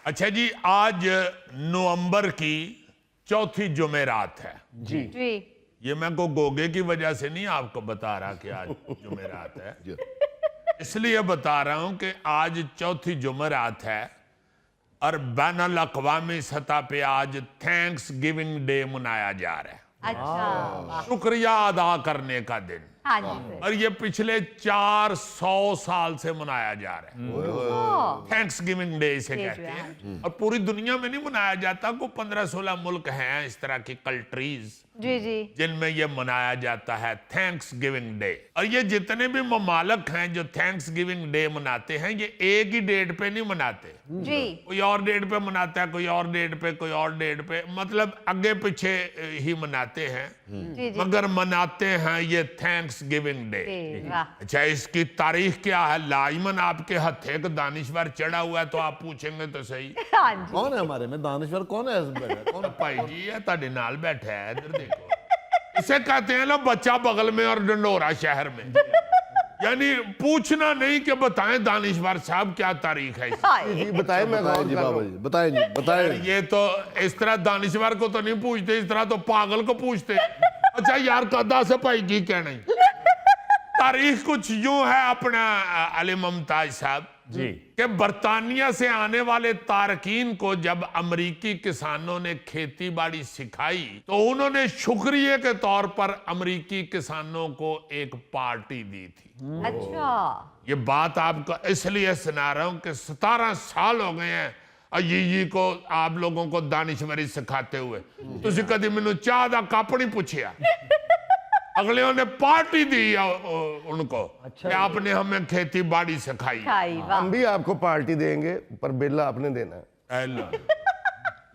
अच्छा जी, आज नवंबर की चौथी जुमेरात है जी जी। ये मैं को गोगे की वजह से नहीं आपको बता रहा कि आज जुमेरात है, इसलिए बता रहा हूं कि आज चौथी जुमेरात है और बैनुल अक़वामी सतह पे आज थैंक्स गिविंग डे मनाया जा रहा है। अच्छा। शुक्रिया अदा करने का दिन। हाँ जी सर। और ये पिछले 400 साल से मनाया जा रहा है। थैंक्स गिविंग डे इसे ये कहते जो है। हैं। और पूरी दुनिया में नहीं मनाया जाता, को 15-16 मुल्क हैं इस तरह की कंट्रीज जी जी। जिनमें यह मनाया जाता है थैंक्स गिविंग डे। और ये जितने भी ममालक हैं जो थैंक्स गिविंग डे मनाते हैं, ये एक ही डेट पे नहीं मनाते, जी कोई और डेट पे मनाता है, कोई और डेट पे, कोई और डेट पे, मतलब आगे पीछे ही मनाते हैं, जी जी। मगर मनाते हैं ये थैंक्स गिविंग डे। वाह। अच्छा, इसकी तारीख क्या है? लाइमन आपके हथे का दानिश्वर चढ़ा हुआ है तो आप पूछेंगे तो सही। हाँ जी। कौन है हमारे में दानिश्वर? कौन है कौन? भाई जी है ताड़े नाल बैठा है, इधर देखो। इसे कहते हैं ना बच्चा बगल में और डंडोरा शहर में। यानी पूछना नहीं कि बताएं दानिश्वर साहब क्या तारीख है इसकी। हाय। जी बताए, मैं जी बाबा जी बताए जी बताए। ये तो इस तरह दानिश्वर को तो नहीं पूछते, इस तरह तो पागल को पूछते। अच्छा यार, कदा से भाई की कहना ही। तारीख कुछ यूं है अपना अली मुमताज साहब जी कि बरतानिया से आने वाले तारकीन को जब अमरीकी किसानों ने खेती बाड़ी सिखाई तो उन्होंने शुक्रिया के तौर पर अमरीकी किसानों को एक पार्टी दी थी। अच्छा। ये बात आपको इसलिए सुना रहा हूं कि 17 साल हो गए हैं अजी को आप लोगों को दानिशवरी सिखाते हुए। तुसी कदी मैनू चाह दा कप नहीं पूछया, अगले ने पार्टी दी उनको कि आपने हमें खेती बाड़ी सिखाई। खाई वाह। हम भी आपको पार्टी देंगे पर बिल आपने देना है। हेलो।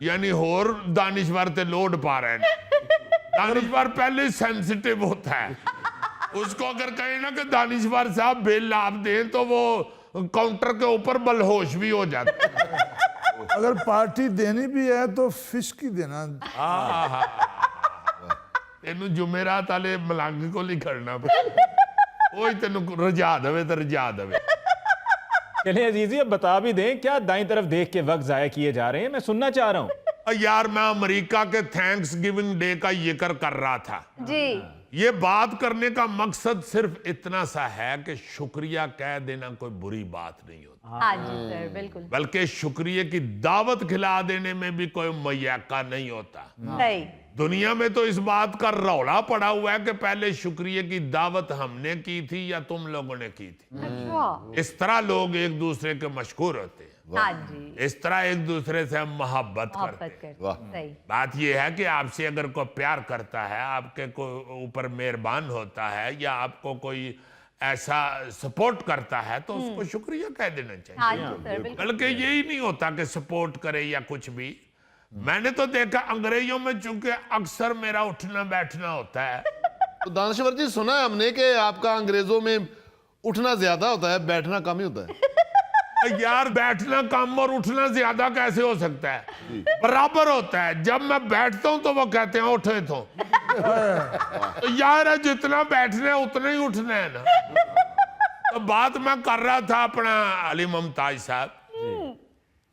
यानी होर दानिश्वर ते लोड पा रहे हैं। दानिश्वर पहले सेंसिटिव होता है, उसको अगर कहें ना कि दानिश्वर साहब बिल आप दें तो वो काउंटर के ऊपर बलहोश भी हो जाता है। अगर पार्टी देनी भी है तो फिश की देना। तेनू जुमेरात वाले मलंग को नहीं करना, वो ही तेनू रजा दवे तो रजा दवे। चलिए अजीजी, अब बता भी दें क्या दाईं तरफ देख के वक्त जाया किए जा रहे हैं, मैं सुनना चाह रहा हूं। यार मैं अमेरिका के थैंक्स गिविंग डे का जिक्र कर रहा था। जी। ये बात करने का मकसद सिर्फ इतना सा है कि शुक्रिया कह देना कोई बुरी बात नहीं होती, हाँ जी सर बिल्कुल बल्कि शुक्रिया की दावत खिला देने में भी कोई मय्याका नहीं होता। सही। दुनिया में तो इस बात का रौला पड़ा हुआ है कि पहले शुक्रिया की दावत हमने की थी या तुम लोगों ने की थी। अच्छा। इस तरह लोग एक दूसरे के मशहूर होते हैं, हाँ जी। इस तरह एक दूसरे से मोहब्बत करते मोहब्बत हैं। करते सही। बात यह है कि आपसे अगर कोई प्यार करता है, आपके को ऊपर मेहरबान होता है या आपको कोई ऐसा सपोर्ट करता है तो उसको शुक्रिया कह देना हाँ चाहिए। जी सर बिल्कुल। बल्कि यही नहीं होता कि सपोर्ट करे या कुछ भी। मैंने तो देखा अंग्रेजों में चूंकि अक्सर मेरा उठना बैठना होता है। तो दानिश्वर जी सुना है हमने कि आपका अंग्रेजों में उठना ज्यादा होता है, बैठना कम ही होता है। यार बैठना कम और उठना ज्यादा कैसे हो सकता है? बराबर होता है। जब मैं बैठता हूं तो वो कहते हैं उठे तो यार जितना बैठना है उतना ही उठना है ना। तो बात मैं कर रहा था अपना अली मुमताज साहब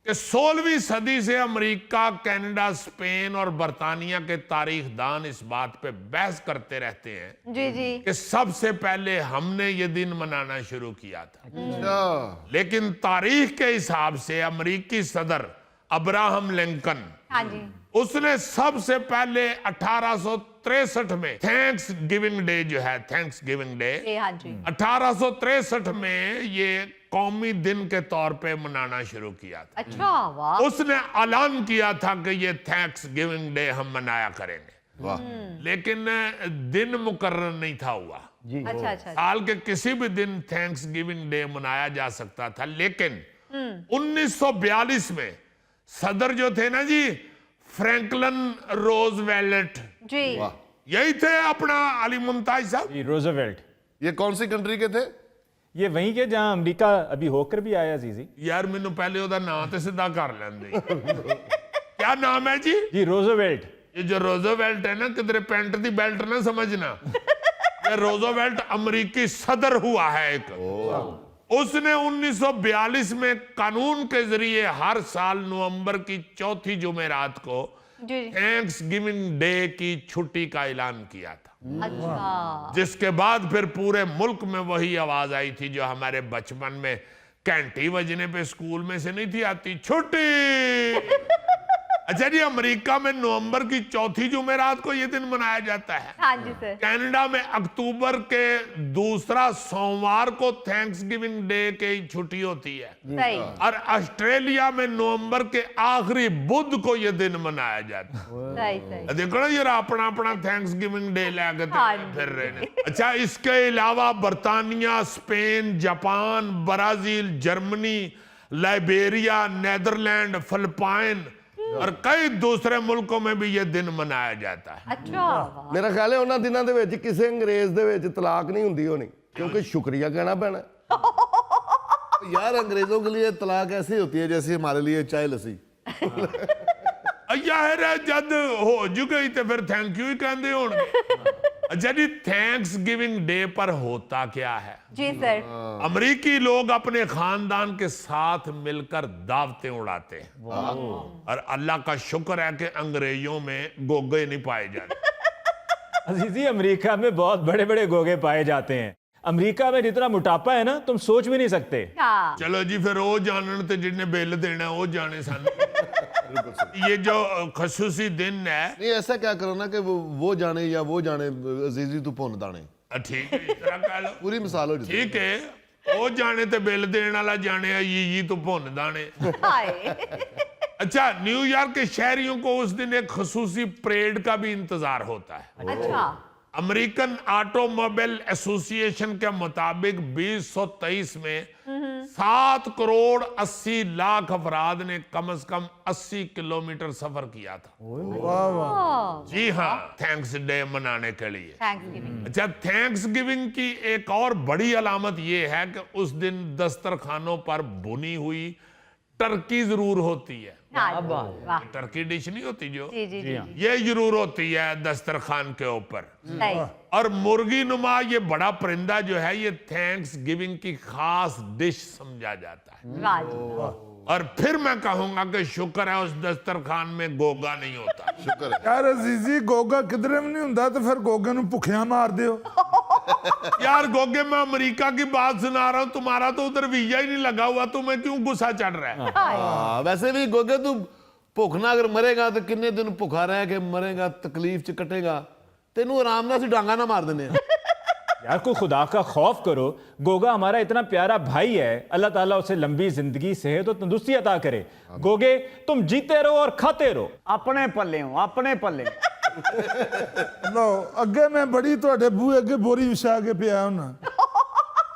कि 16वीं सदी से अमेरिका, कनाडा, स्पेन और बरतानिया के तारीखदान इस बात पे बहस करते रहते हैं जी जी। कि सबसे पहले हमने ये दिन मनाना शुरू किया था। अच्छा। लेकिन तारीख के हिसाब से अमेरिकी सदर अब्राहम लिंकन, हाँ जी। उसने सबसे पहले 1863 में थैंक्स गिविंग डे जो है, थैंक्स गिविंग डे, हाँ जी। 1863 में ये कौमी दिन के तौर पे मनाना शुरू किया था। अच्छा वाह। उसने ऐलान किया था कि ये थैंक्स गिविंग डे हम मनाया करेंगे, वाह। लेकिन दिन मुकर्रर नहीं था हुआ। अच्छा अच्छा। साल के किसी भी दिन थैंक्स गिविंग डे मनाया जा सकता था, लेकिन 1942 में सदर जो थे ना जी, फ्रैंकलिन रोजवेल्ट, जी। यही थे अपना अली मुमताज साहब। जी रोजवेल्ट, ये कौन सी कंट्री के थे? ये वहीं के जहां अमेरिका अभी होकर भी आया अजीजी। यार मैनू पहले ओदा नाम तो सीधा कर लेंदे। क्या नाम है जी? जी रोजवेल्ट। ये जो रोजवेल्ट है ना, किधरे पेंट दी बेल्ट ना समझना। ये रोजवेल्ट अमेरिकी सदर हुआ है एक। उसने 1942 में कानून के जरिए हर साल नवंबर की चौथी जुमेरात को जी थैंक्स गिविंग डे की छुट्टी का ऐलान किया था, अच्छा जिसके बाद फिर पूरे मुल्क में वही आवाज आई थी जो हमारे बचपन में घंटी बजने पे स्कूल में से नहीं थी आती, छुट्टी। अच्छा जी, अमेरिका में नवंबर की चौथी जुमेरात को यह दिन मनाया जाता है। हाँ जी सर। कनाडा में अक्टूबर के दूसरा सोमवार को थैंक्स गिविंग डे की छुट्टी होती है, सही और ऑस्ट्रेलिया में नवंबर के आखिरी बुध को यह दिन मनाया जाता है। सही सही देखो ना यार, अपना अपना थैंक्स गिविंग डे लेकर हाँ जी। फिर रहे हैं। अच्छा, इसके अलावा बर्तानिया, Spain, Japan, Brazil, Germany, Liberia, Netherlands, Philippines और कई दूसरे मुल्कों में भी यह दिन मनाया जाता है। अच्छा वाह। ਮੇਰਾ ਖਿਆਲ ਹੈ ਉਹਨਾਂ ਦਿਨਾਂ ਦੇ ਵਿੱਚ ਕਿਸੇ ਅੰਗਰੇਜ਼ ਦੇ ਵਿੱਚ ਤਲਾਕ ਨਹੀਂ ਹੁੰਦੀ ਹੋਣੀ, ਕਿਉਂਕਿ ਸ਼ੁਕਰੀਆ ਕਹਿਣਾ ਪੈਣਾ। यार अंग्रेजों के लिए तलाक ऐसी होती है जैसे हमारे लिए चाय लस्सी। यार जद हो जुगे तो फिर थैंक यू ही कहते होंगे। अच्छा जी, थैंक्स गिविंग डे पर होता क्या है? जी सर। अमेरिकी लोग अपने खानदान के साथ मिलकर दावतें उड़ाते हैं, और अल्लाह का शुक्र है कि अंग्रेजों में गोगे नहीं पाए जाते। अजीजी, अमेरिका में बहुत बड़े बड़े गोगे पाए जाते हैं। अमेरिका में जितना मोटापा है ना, तुम सोच भी नहीं सकते। हाँ चलो जी, फिर वो जानन ते जिन्हें बिल देना वो जाने सन। ये जो खसूसी दिन है, नहीं ऐसा क्या करो ना कि वो जाने या वो जाने, अजीजी तू भुन दाने, ठीक है, इस तरह कह लो, पूरी मिसाल हो जाती है। ठीक है, वो जाने ते बिल देने वाला जाने, ये तो भुन दाने। हाय। अच्छा, न्यूयॉर्क के शहरियों को उस दिन एक खसूसी परेड का भी इंतजार होता है। अच्छा अमेरिकन ऑटोमोबाइल एसोसिएशन के मुताबिक 2023 में 7 करोड़ 80 लाख अफराद ने कम से कम 80 किलोमीटर सफर किया था। वाह वाह। जी हाँ, थैंक्स डे मनाने के लिए। Thanks giving. अच्छा, थैंक्स गिविंग की एक और बड़ी अलामत यह है कि उस दिन दस्तरखानों पर भुनी हुई टर्की जरूर होती है। हाँ वाह। टर्की डिश नहीं होती जो, जी जी जी ये जरूर होती है दस्तरखान के ऊपर। सही और मुर्गी नुमा ये बड़ा परिंदा जो है, ये थैंक्स गिविंग की खास डिश समझा जाता है। वाह जी वाह। और फिर मैं कहूंगा कि शुक्र है उस दस्तरखान में गोगा नहीं होता। शुक्र है। यार अजीजी, गोगा किधरे में नहीं हुंदा तो फिर गोगे नु भुखिया मार दियो। यार गोगे, मैं अमेरिका की बात सुना रहा हूं, तुम्हारा तो उधर वीजा ही नहीं लगा हुआ, तुम्हें क्यों गुस्सा चढ़ रहा है? हाँ, वैसे भी गोगे तू भुख ना अगर मरेगा तो किन्ने दिन भुखा रह के मरेगा, तकलीफ च कटेगा, तेनू आराम नाल सी डांगा ना मार देने आ। यार, को खुदा का खौफ करो। गोगा हमारा इतना प्यारा भाई है, अल्लाह ताला उसे लंबी जिंदगी, सेहत और तंदुरुस्ती अता करे। गोगे, तुम जीते रहो और खाते रहो। अपने पल्ले हो, अपने पल्ले। लो अगे मैं बड़ी ਤੁਹਾਡੇ ਬੂਹੇ ਅੱਗੇ बोरी विछा के पिया हूं ना।